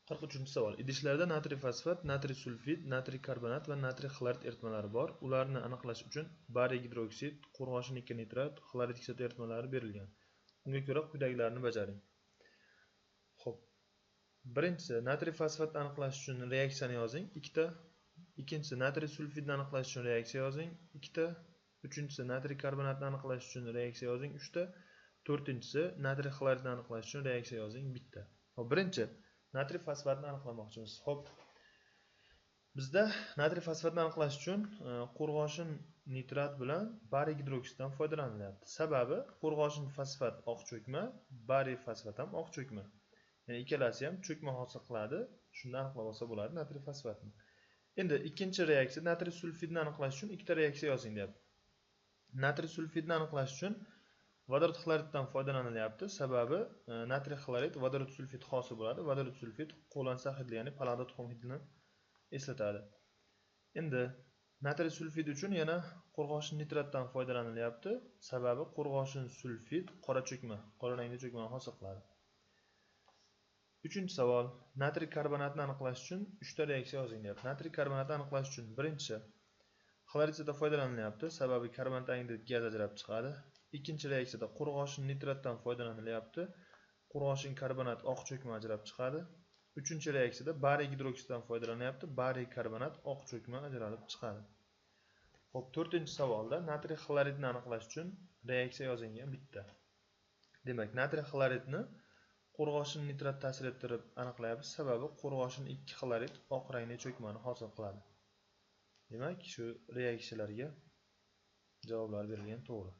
43-savol. Idishlarda natriy fosfat, natriy sulfid, natriy karbonat va natriy xlorid eritmalari bor. Ularni aniqlash uchun bariy gidroksid, qo'rg'oshin 2 nitrat, xlorid kislota eritmalari berilgan. Unga ko'ra quyidagilarni bajaring. Xo'p. Birinchisi, natriy fosfatni aniqlash uchun reaksiyani yozing, 2 ta. Ikkinchisi, natriy sulfidni aniqlash uchun reaksiya yozing, 2 ta. Uchinchisi, natriy karbonatni aniqlash uchun reaksiya yozing, 3 ta. To'rtinchisi, natriy xloridni aniqlash uchun reaksiya yozing, 1 ta. Xo'p, birinchi natriy fosfatni aniqlamoqchimiz. Xo'p. Bizda natriy fosfatni aniqlash uchun qo'rg'oshin nitrat bilan bariy gidroksiddan foydalanilyapti. Sababi qo'rg'oshin fosfat oq cho'kma, bariy fosfat ham oq cho'kma. Ya'ni ikkalasi ham cho'kma hosil qiladi. Shundan aniqlab olsa bo'ladi natriy fosfatni. Endi ikkinchi reaksiya natriy sulfidni aniqlash uchun ikkita reaksiya yozing deyapti. Natriy sulfidni aniqlash uchun vodorod xloriddan foydalanilyapti. Sababi natriy xlorid vodorod sulfid hosil bo'ladi. Vodorod sulfid qo'lansa hidli, ya'ni palada tuxum hidini eslatadi. Endi natriy sulfid uchun yana qo'rg'oshin nitratdan foydalanilyapti. Sababi qo'rg'oshin sulfid qora cho'kma, qora rangli cho'kmani hosil qiladi. Uchinchi savol. Natriy karbonatni aniqlash uchun 3 ta reaksiya yozing deyapti. Natriy karbonatni aniqlash uchun birinchi xloriddan foydalanilyapti. Sababi karbonat angidrid gaz ajralib chiqadi. Ikkinchi reaksiyada qo'rg'oshin nitratdan foydalanilyapti. Qo'rg'oshin karbonat oq cho'kma ajralib chiqadi. Uchinchi reaksiyada bariy gidroksiddan foydalanyapti. Bariy karbonat oq cho'kma ajralib chiqadi. Xo'p, to'rtinchi savolda natriy xloridni aniqlash uchun reaksiya yozingan bitta. Demak, natriy xloridni qo'rg'oshin nitrat ta'sir ettirib aniqlayapmiz. Sababi qo'rg'oshin 2 xlorid oq rangli cho'kmani hosil qiladi. Demak, shu reaksiyalarga javoblar berilgan to'g'ri.